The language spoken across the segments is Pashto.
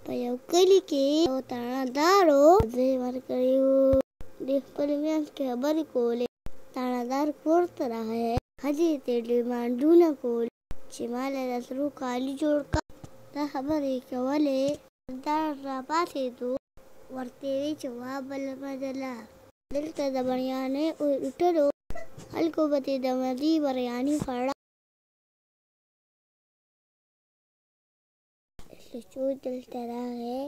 په یو کلي کې یو تاڼهدارو ځای ورکړی و. د خپلې میاشت کې خبرې کولې. تاڼهدار کور ته راغی. ښځې ترې ډیمانډونه کول چې ما له د سرو کالي جوړ کړه. دا خبرې کولې. تاڼهدار راپاڅېدو، ورته یې ویې چې وا بله مجله، دلته د بریاني هوټلو خلکو به دې د مزې بریاني خوړه. لچو دلته راغی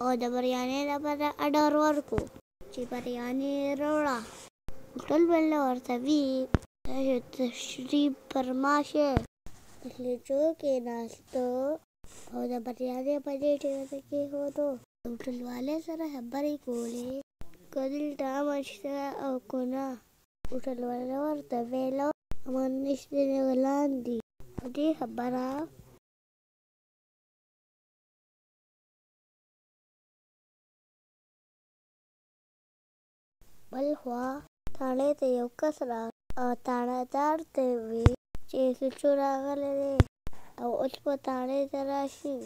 او د بریاني لپاره اډر ورکړو چې بریاني راوړه. هوټل والا ورته ویې تاسو تشریف فرماشه. لچو کېناستو او د بریاني پلیټ یې ورته کېښودو. د هوټل والۍ سره خبرې کولې که دلته امن شته او که نه. هوټل والا ورته ویله امن نشته، غلان دي. په دې خبره بل خوا تاڼې ته یو کس راغی او تاڼهدار ته یې وویل چې لچو راغلی دی او اوس به تاڼې ته راشي.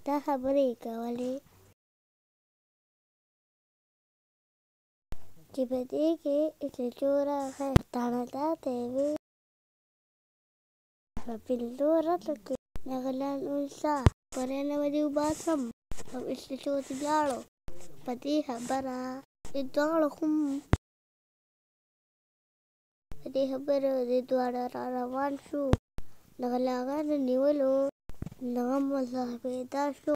دا خبرې یې کولې چې په دې کې لچو راغی. تاڼهدار ته یې وویل په 5 ورځو کې د غلان ونیسه، پرېنه به دې وباسم. او لچو ته لاړو. په دې خبره دواړه را روان شو. د غلاګانو نیولو د غم مزاح پیدا شو.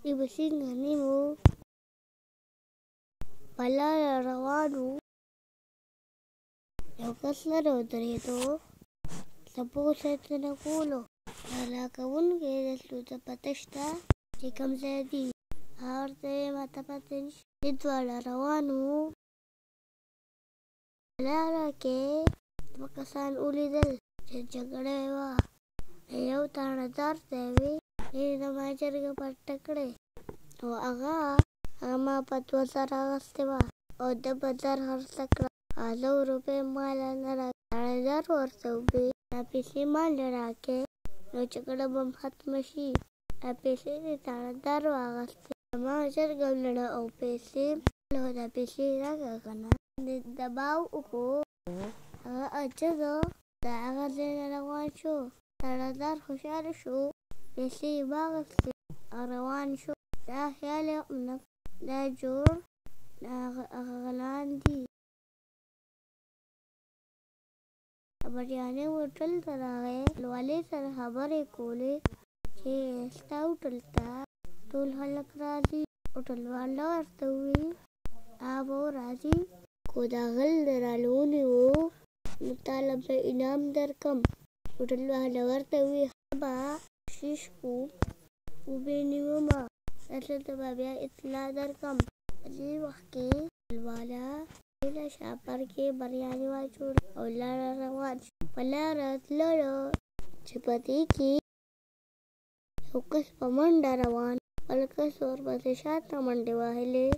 دوی به څنګه نیمو. په لاره روان وو. یو کس لرې ودرېدو. تپوس یې ترې کولو غلا کوونکی دلته پته شته چې کوم ځای دي؟ هغه ورته ویې ماته پته نشته. دوی دواړه روان وو. په لاره کې 2 کسان ولیدل چې جګړه یې وه. یو تاڼهدار ته یې ویې ډېرې زما چرګه پټه کړې او هغه ما په 2000 اخیستې وه او ده به زر خرڅه کړه. 1000 روپۍ ماله نه راکړې. تاڼهدار ورته وویل دا پیسې ماله راکړې نو جګړه به ختمه شي. دا پیسې د تاڼهدار واخیستې. زما چرګه ولاړه او پیسې دا پیسې راکړه که نه. دباو وکړو. هغه عاجزه د هغه ځای نه روان شو. تاڼهدار خوشحاله شو. پیسې یې واخیستې او روان شو. دا خیال یې هم نه دا جوړ هغه غلان دي. د بریاني هوټل ته راغی. هوټل والۍ سره خبرې کولې چې ستا هوټل ته ټول خلک راځي. هوټل والا ورته وویل به راځي خو دا غل دې رالولی و نو تاله به انعام درکړم. هوټل والا ورته وویل ښه به کوشش کوو وبې نیومه، دلته به بیا اطلاع درکړم. په دې وخت کې هوټل والا له شاپر کې بریاني واچول او لاره روان شو. په لاره تللو چې په دې کې یو کس په منډه روان، بل کس ورپسې شاته منډې وهلې.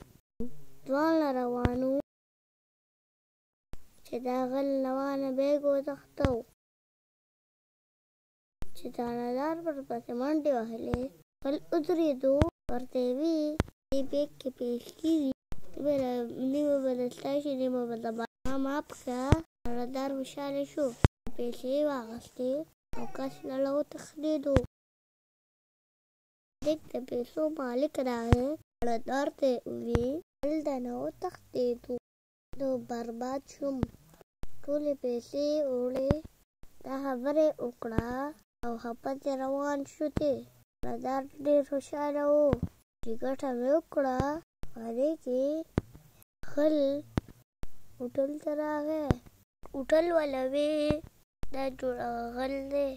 دواړه روان وو چې دا غل روانه بیګ وتښتو چې تاڼهدار ورپسې منډې وهلې. غل ودرېدو. ورته یې ویې دې بیګ کې پیسې دي، نیمه به درستا شي نیمه به زما. ما معاف کړه. تاڼهدار خوشحاله شو. پیسې یې واخیستې او کس لاړه وتښتېدو. د پیسو مالک راغی. تاڼهدار ته یې وویل دلته نه وتښتېدو زه برباد شوم، ټولې پیسې یې وړې. دا خبره یې وکړه او خپه ترې روان شو. تاڼهدار ډېر خوشحاله و چې ګټه مې وکړه. په دې کې غل هوټل ته راغی. هوټل والا ویې دا جوړ غل دی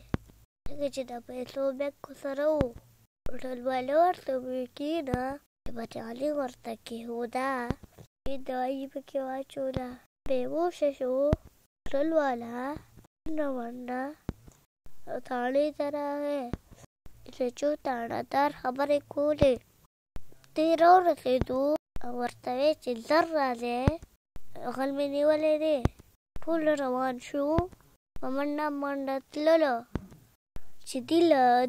ځکه چې د پیسو بیګ سره و. هوټل والا ورته وویل کېنه. بریاني ورته کېښوده. دوايي پکې واچوله. بېهوشه شو. هوټل والا منډه تاڼې ته راغی. لچو تاڼهدار خبرې کولې. دی راورسېدو او ورته ویې چې زر راځئ غل مې نیولی دی. ټول روان شو. په منډه منډه تللو چې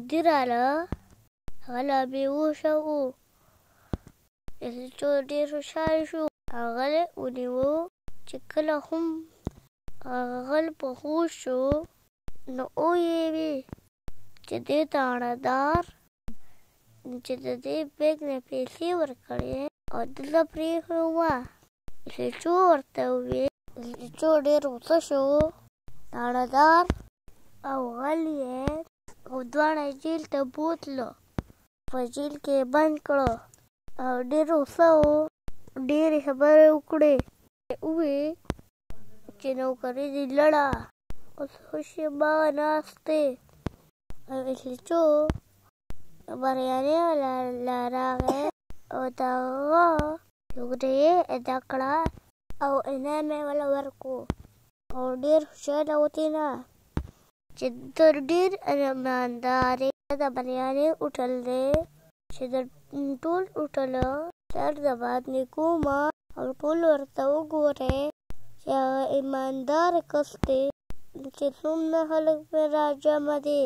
دی راله غلا بيوشو الجو ډېر خوشحال شو. هغه ونیو چې کله هم هغه په هوښ شو نو ویې وي چې دې داړهدار چې د دې بیګ نه پیسې ورکړې او دلته پرېښې وه. لیچو ورته وویل. لیچو ډېر غوسه شو. داړهدار او غل یې او دواړه جیل ته بوتلو. په جیل کې یې بند کړو او ډېر غوسه و. ډېرې خبرې وکړې. وویې چې نوکري دې لړه اوس خوشبه ناست دی. او لیچو بریانی له راغی او د هغه لوګری یې ادا کړه او انعام یې وله ورکړو او ډېر خوشحاله و ترېنه چې ته ډېر ایماندار یې. د بریاني هوټل دی چې د ټول هوټله سر د باد نیکومه او ټول ورته وګورئ چې هغه ایماندار کس دی چې څومره خلک پرې راجمع دي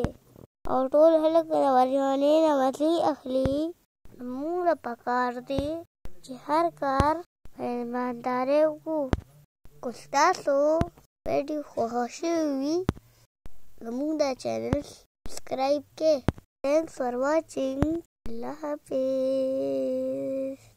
او ټول خلک د بریاني نه مزې اخلي. موږ ته پکار دی چې هر کار په ایماندارۍ وکړو. که ستاسو ویډیو خوښه شوې وي زموږ دا چینل سبسکرایب کړئ. Thanks for watching. الله حافظ.